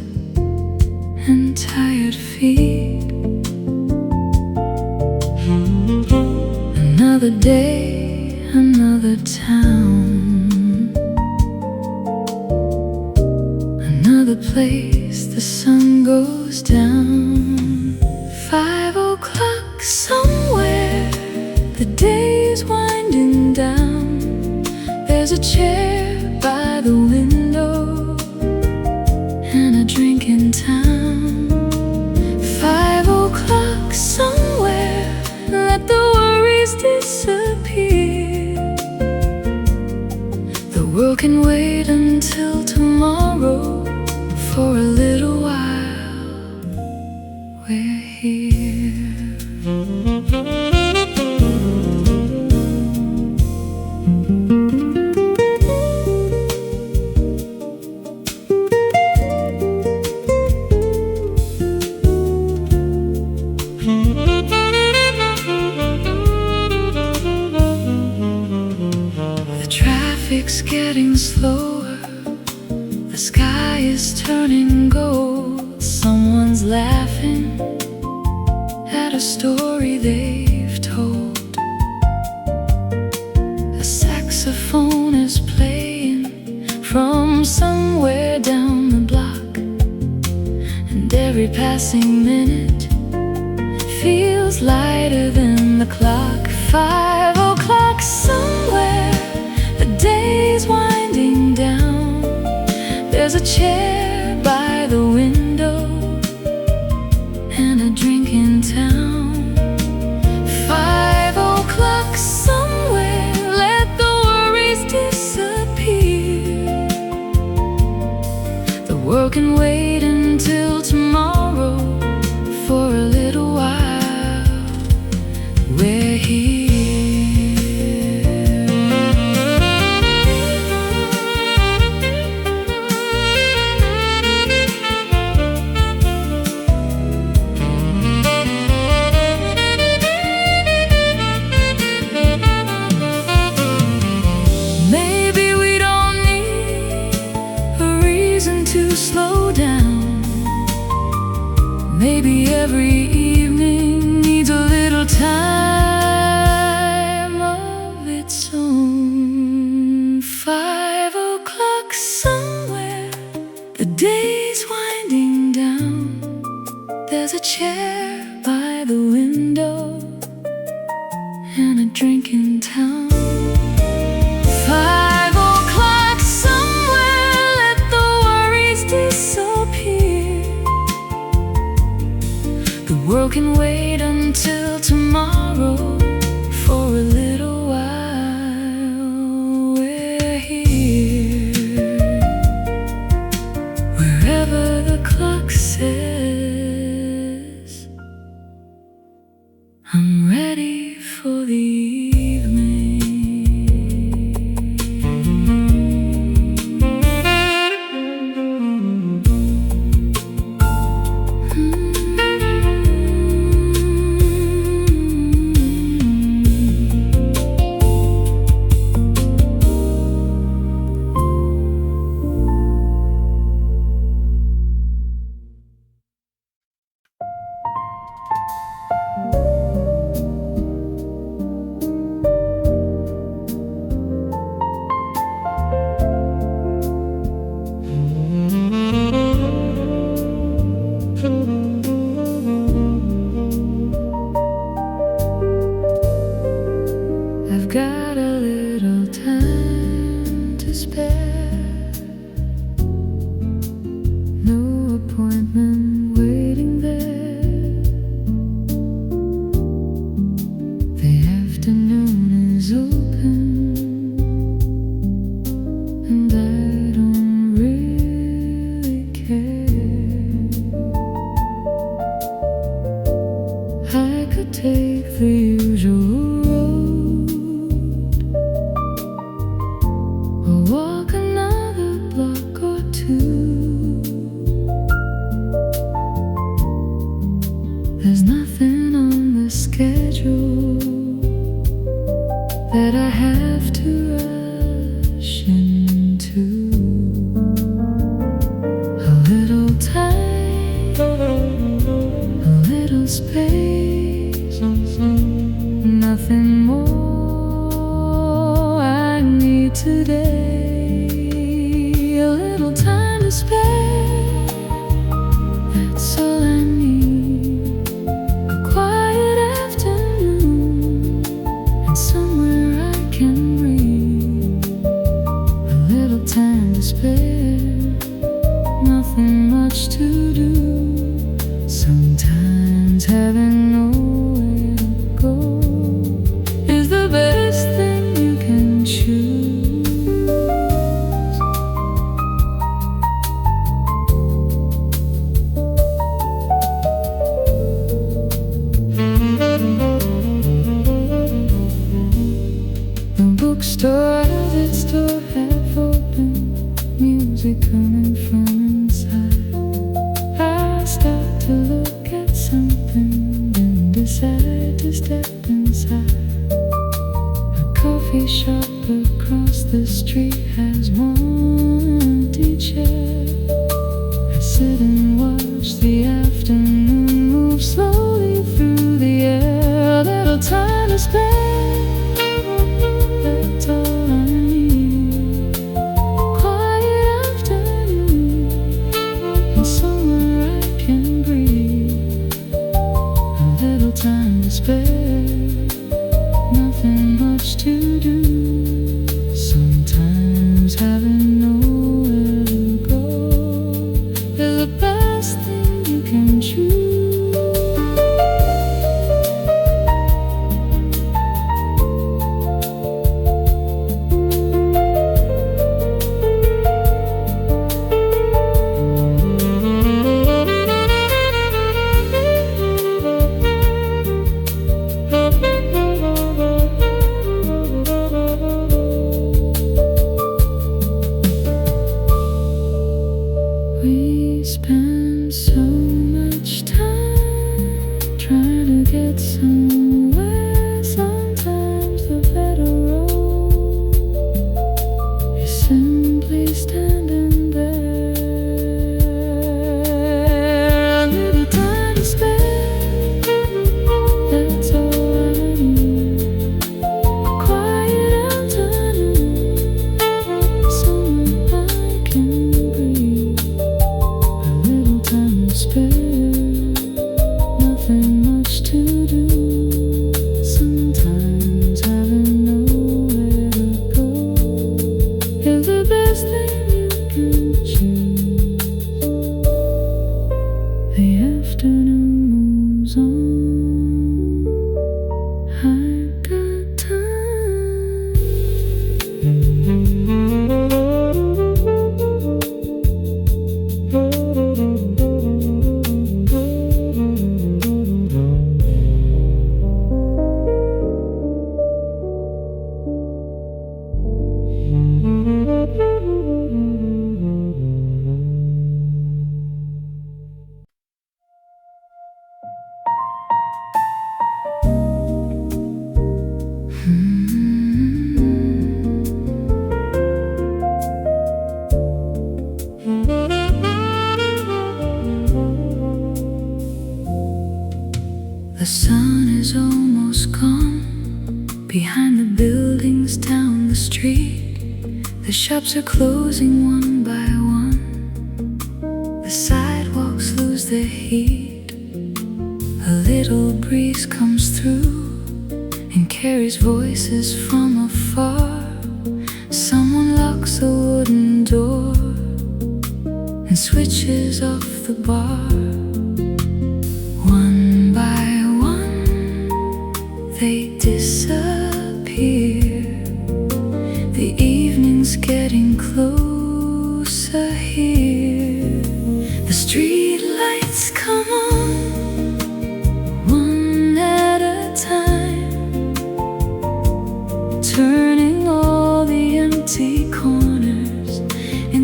and tired feet. Another day, another town, another place the sun goes down. 5 o'clock somewhere, the day's winding down. There's a chair by the window and a drink in town. 5 o'clock somewhere, let the worries disappear. The world can wait until tomorrow. For a little while, we're here. The traffic's getting slower, the sky is turning gold. Someone's laughing at a story they've told. A saxophone is playing from somewhere down the block, and every passing minute feels lighter than the clock. 5 o'clock somewhere, the day's winding down. There's a chair by the window and a drink in town. 5 o'clock somewhere, let the worries disappear. The world can wait until tomorrow. For a little while, we're here. Slow down. Maybe every evening needs a little time of its own. 5 o'clock somewhere, the day's winding down. There's a chair by the window and a drink in town. 5 o'clock somewhere, let the worries disappear. The world can wait until tomorrow. For a little while, we're here. Wherever the clock says, I'm ready for the evening. or walk another block or two. There's nothing on the schedule that I have to rush into. A little time, a little space, nothing more I need today. A little time to spare, that's all I need. A quiet afternoon and somewhere I can breathe. A little time to spare, nothing much to do. Sometimes having nowhere to go is the best thing you can choose. The bookstore has its door half open, music coming from inside. I stop to look at something, then decide to step inside. A coffee shop across the street has one empty chair. I sit and watch the afternoon move slowly through the air. A little time to spare, that's all I need. Quiet afternoon and somewhere I can breathe. A little time to spare, nothing much to do. Sometimes having nowhere to go is the best thing you can choose. We spend so much time trying to get somewhere. Sometimes the better road is simply standing there. A little time to spare, that's all I need. Quiet afternoon, somewhere I can breathe. A little time to spare, nothing much to do. Sometimes having nowhere to go is the best thing you can choose. The afternoon moves on, I've got time. The sun is almost gone behind the buildings down the street. The shops are closing one by one. The sidewalks lose their heat. A little breeze comes through and carries voices from afar. Someone locks a wooden door and switches off the bar. One by one they disappear. The evening's getting closer here. The street lights come on, one at a time, turning all the empty corners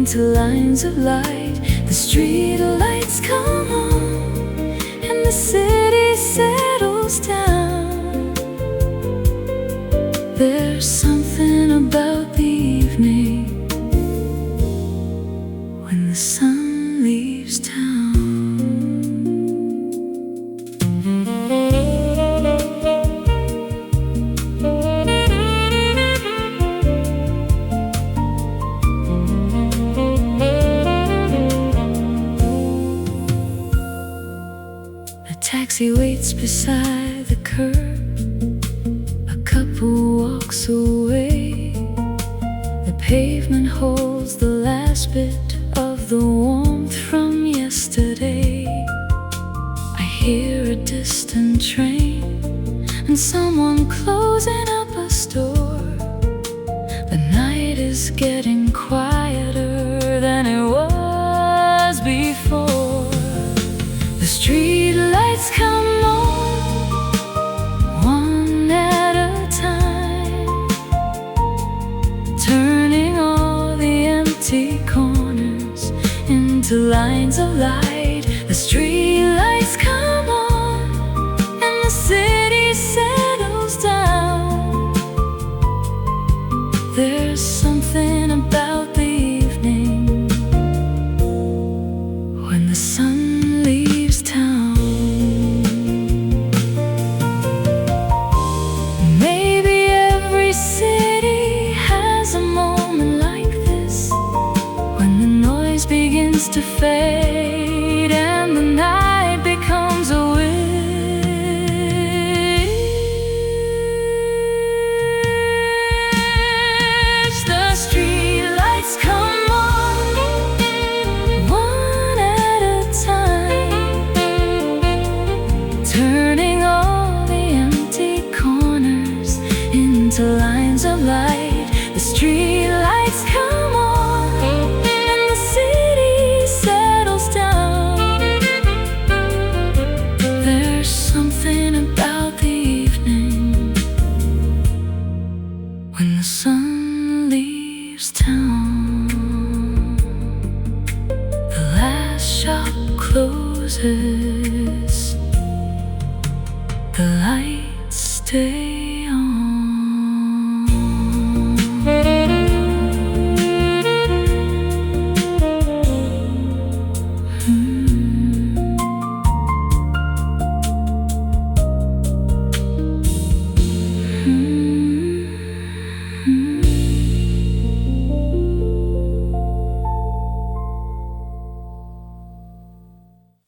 into lines of light. The street lights come on and the city settles down. There's something about the evening when the sun leaves town. Taxi waits beside the curb. A couple walks away. The pavement holds the last bit of the warmth from yesterday. I hear a distant train and someone closing up a store. The night is getting quieter than it was before. The street lights come on, one at a time, turning all the empty corners into lines of light. The street lights come on and the city settles down. There's something about the evening when the sun leaves town. Begins to fade and the night becomes a wish. The street lights come on, one at a time, turning all the empty corners into lines of light. The street lights come on, when the sun leaves town. The last shop closes.